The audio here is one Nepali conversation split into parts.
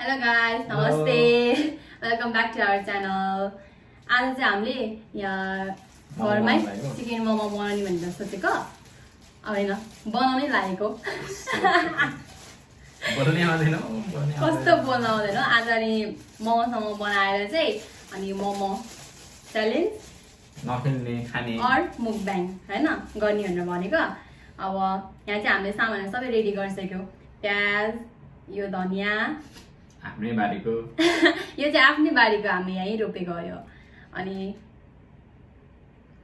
Hello guys, namaste. Welcome back to our channel. आज चाहिँ हामीले यहाँ घरमै चिकन मोमो बनाउने भनेर सोचेको अब हैन बनाउनै लागेको कस्तो बनाउँदैन आज अनि मोमोसँग बनाएर चाहिँ अनि मोमो च्यालेन्ज नखेल्ने खाने और मुकब्याङ हैन गर्ने भनेर भनेको अब यहाँ चाहिँ हामीले सामानहरु सबै रेडी गरिसक्यो प्याज यो धनिया आफ्नै बारीको यो चाहिँ आफ्नै बारीको हामी यही रोपेको हो अनि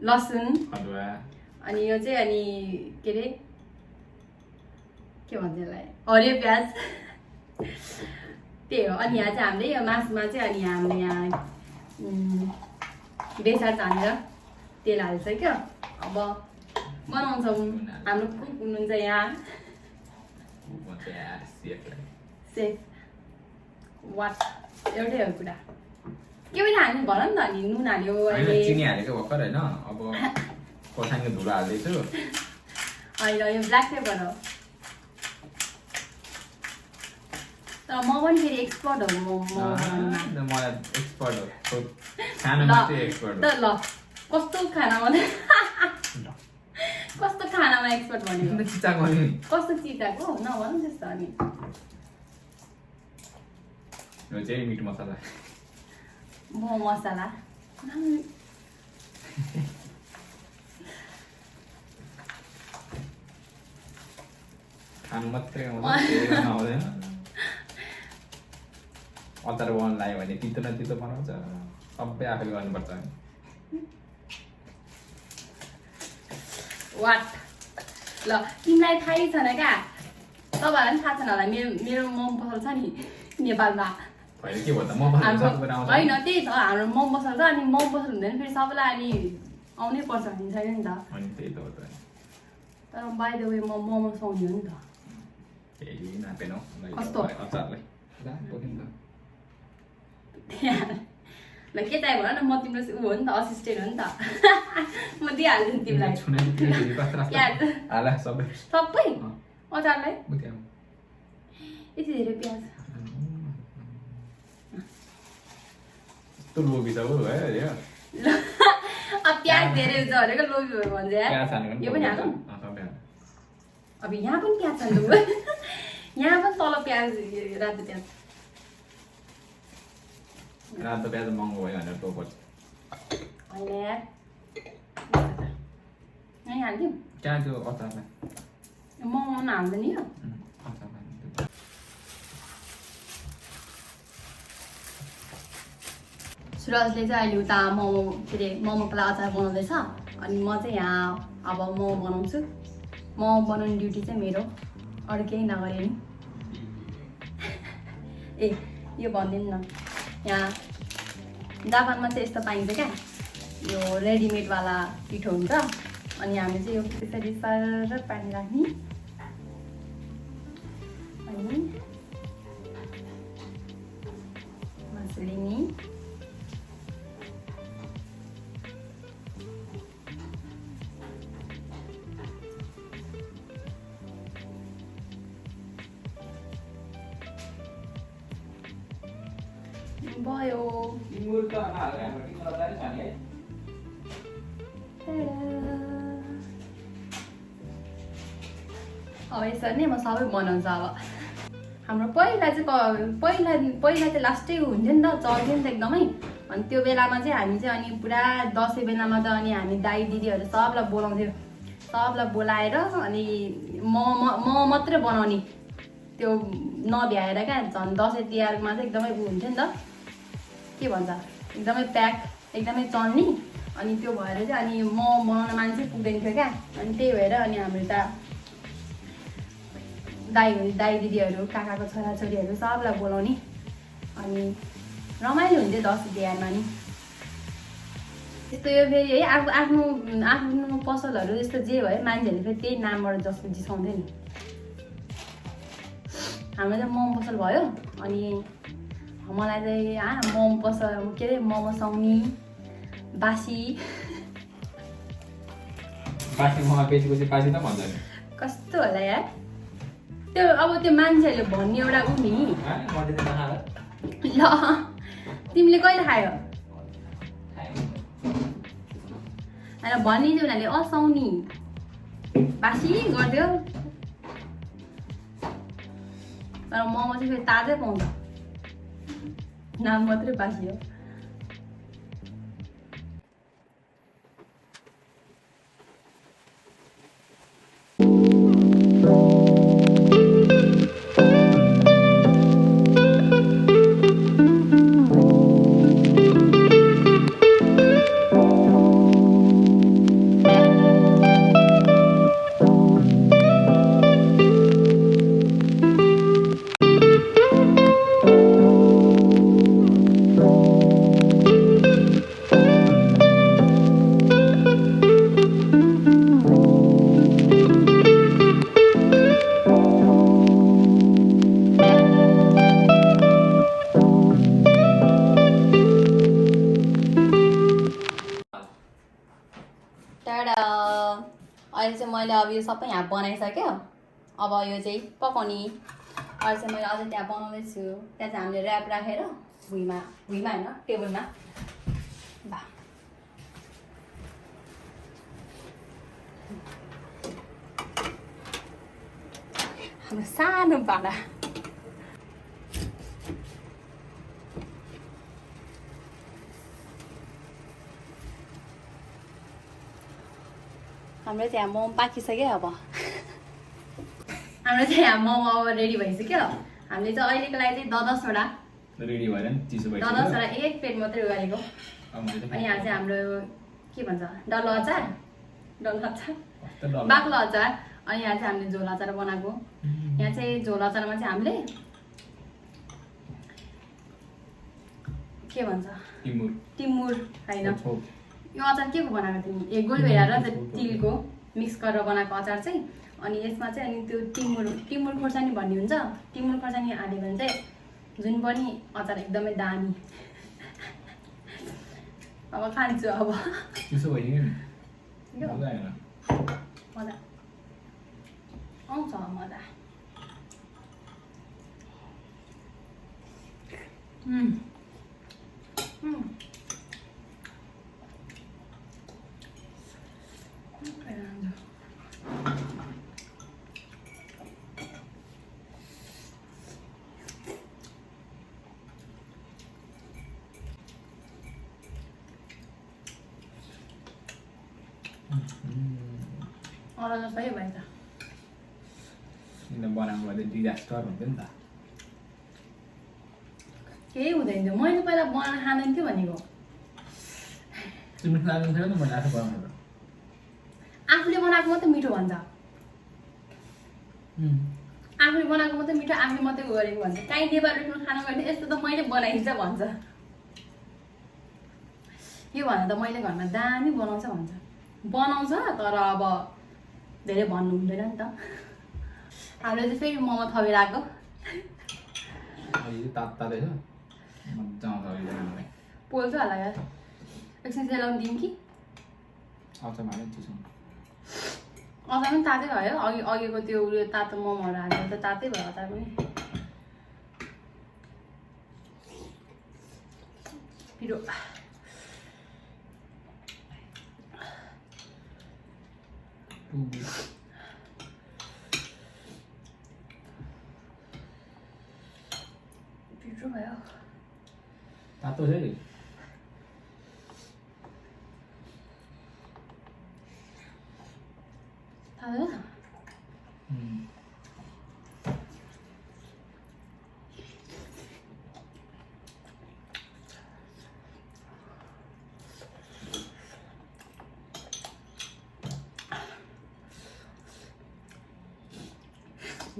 लसुन अदुवा अनि यो चाहिँ अनि के रे के भन्छ यसलाई हरियो प्याज त्यही हो अनि यहाँ चाहिँ हामीले यो मासुमा चाहिँ अनि हामीले यहाँ बेसार छानेर तेल हालिसक्यो अब बनाउँछौँ हाम्रो कुक हुनुहुन्छ यहाँ सेफ वाट एउटै हो कुरा के पनि हाल्नु भन नि त अनि नुन हाल्यो चिनी हालेको भर्खर हैन अब खोर्सानीको धुलो हाल्दैछु होइन यो ब्ल्याक पेपर हो तर म पनि फेरि एक्सपर्ट हो मलाई एक्सपर्ट हो खानामा चाहिँ एक्सपर्ट हो ल कस्तो खानामा कस्तो खानामा एक्सपर्ट भनेको चिचाको नि कस्तो चिताको नभन त्यस्तो अनि यो चाहिँ मिट मसला मोमो मसला खानु मात्रै आउँदैन अचार बनाउनु लाग्यो भने तितो न तितो बनाउँछ सबै आफैले गर्नुपर्छ वाट ल तिमीलाई थाहै छैन क्या तपाईँहरूलाई पनि थाहा छैन होला मेरो मोमो पसल छ नि नेपालमा होइन के भन्दा म बनाउँछु होइन त्यही छ हाम्रो मोमो पसल छ अनि मोमो पसल हुँदैन फेरि सबैलाई अनि आउनै पर्छ भन्ने छैन नि त अनि त्यही त हो त तर बाई द वे म मोमो सुहाउने हो नि त केही नापेनौ कस्तो? अचारलाई ल के चाहियो भन न म तिम्रो ऊ हो नि त असिस्टेन्ट हो नि त म दिइहाल्छु नि तिमीलाई प्याज हाला सबै सबै अचारलाई बुझ्यौ यति धेरै प्याज यस्तो लोभी छ हो है यो ल अब प्याज धेरै हुन्छ भनेको लोभी भयो भन्छ प्याज हाल्नु यो पनि हालौँ सबै हाल्नु अब यहाँ पनि प्याज हाल्नु यहाँ पनि तल प्याज रातो प्याज रातो प्याज महँगो भयो भनेर टोपर्छ होइन यार यहीँ हालिदिउँ त्यहाँ त्यो अचारलाई मोमो हाल्दैन यो सुरजले चाहिँ अहिले उता मोमो के अरे मोमोको लागि अचार बनाउँदैछ अनि म चाहिँ यहाँ अब मोमो बनाउँछु मोमो बनाउने ड्युटी चाहिँ मेरो अरू केही नगरे नि ए यो भनिदिनु न यहाँ जापानमा चाहिँ यस्तो पाइन्छ क्या यो रेडिमेडवाला पिठो हुन्छ अनि हामीले चाहिँ यो त्यसरी सर पानी राख्ने अनि मासु लिने भयो अब यसरी नै म सबै बनाउँछु अब हाम्रो पहिला चाहिँ लास्टै हुन्थ्यो नि त चल्थ्यो नि त एकदमै अनि त्यो बेलामा चाहिँ हामी चाहिँ अनि पुरा दसैँ बेलामा त अनि हामी दाइ दिदीहरू सबलाई बोलाउँथ्यो सबलाई बोलाएर अनि म मात्रै बनाउने त्यो नभ्याएर क्या झन् दसैँ तिहारमा चाहिँ एकदमै उ हुन्थ्यो नि त के भन्छ एकदमै प्याक एकदमै चल्ने अनि त्यो भएर चाहिँ अनि म बनाउन मान्छे पुग्दैन थियो क्या अनि त्यही भएर अनि हाम्रो त दाइ दिदीहरू काकाको छोराछोरीहरू सबलाई बोलाउने अनि रमाइलो हुन्थ्यो दसैँ तिहारमा नि त्यस्तो यो फेरि है आफ्नो पसलहरू यस्तो जे भयो मान्छेहरूले फेरि त्यही नामबाट जसको जिसाउँथ्यो नि हाम्रो चाहिँ मोमो पसल भयो अनि मलाई चाहिँ मोमो पसल के अरे मोमो सुहाउने बासी मोमो बेचेपछि बासी त भन्दैन कस्तो होला यार त्यो अब त्यो मान्छेहरूले भन्ने एउटा उ नि ल तिमीले कहिले खायो होइन भनिदियो उनीहरूले असाउनी बासी गरिदियो तर मोमो चाहिँ फेरि ताजै पाउँछ नाम मात्रै बासी हो अहिले चाहिँ मैले अब यो सबै यहाँ बनाइसक्यो अब यो चाहिँ पकाउने अहिले चाहिँ मैले अझै त्यहाँ बनाउँदैछु त्यहाँ चाहिँ हामीले ऱ्याप राखेर भुइँमा होइन टेबलमा बा हाम्रो सानो भाँडा हाम्रो चाहिँ यहाँ मोमो पाकिसक्यो अब हाम्रो चाहिँ यहाँ मोमो अब रेडी भइसक्यो हामीले चाहिँ अहिलेको लागि चाहिँ 10-10वटा रेडी भएर नि चिसो भइसक्यो 10-10वटा एक प्लेट मात्रै गरेको अनि यहाँ चाहिँ हाम्रो के भन्छ डल्लो अचार बाक्लो अचार अनि यहाँ चाहिँ हामीले झोल अचार बनाएको यहाँ चाहिँ झोल अचारमा चाहिँ हामीले के भन्छ टिमुर होइन यो अचार के को बनाएको तिमी एक गोलभेडा र तिलको मिक्स गरेर बनाएको अचार चाहिँ अनि यसमा चाहिँ अनि त्यो टिमुर खोर्सानी भन्ने हुन्छ टिमुर खोर्सानी हाल्यो भने चाहिँ जुन पनि अचार एकदमै दामी अब खान्छु अब मजा आउँछ मजा सही भयो त बनाएको भए डिजास्टर हुन्थ्यो नि त केही हुँदैन थियो मैले पहिला बनाएर खाँदैन थियो भनेको तिमी खाँदैन थियो नि मैले आफै बनाएको आफूले बनाएको मात्रै मिठो भन्छ आफूले बनाएको मात्रै मिठो आफूले मात्रै गरेको भन्छ काहीँ नेपाली रेस्टुरेन्ट खानु गयो भने यस्तो त मैले बनाइन्छ भन्छ यो भन्दा त मैले घरमा दामी बनाउँछ भन्छ बनाउँछ तर अब धेरै भन्नु हुँदैन नि त हामीले चाहिँ फेरि मोमो थपेर आएको पोल्छ होला यार एकछिन सेलाउनु दिउँ कि अचार पनि तातै भयो अघिको त्यो उयो तातो मोमोहरू हालेर त तातै भयो अचार पनि पिरो पिरो भयो तातो छ नि तातो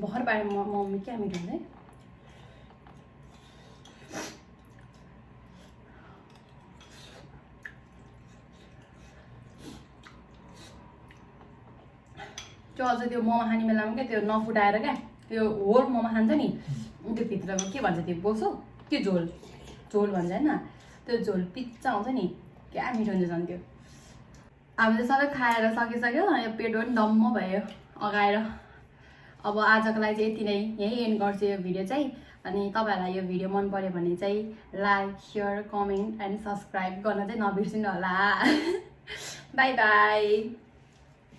भर्खर पाएँ मम्मी क्या मिठो हुन्छ है त्यो अझ त्यो मोमो खाने बेलामा क्या त्यो नफुटाएर क्या त्यो होल मोमो खान्छ नि त्यो भित्रमा के भन्छ त्यो बोसो के झोल भन्छ होइन त्यो झोल पिच्चा हुन्छ नि क्या मिठो हुन्छ झन् त्यो हामीले सबै खाएर सकिसक्यो अनि पेट पनि डम्म भयो अगाएर अब आजको लागि चाहिँ यति नै, यही एन्ड गर्छु यो भिडियो चाहिँ। अनि तपाईहरुलाई यो भिडियो मन पर्यो भने चाहिँ like, share, comment and subscribe गर्न चाहिँ नबिर्सिनु होला। By by.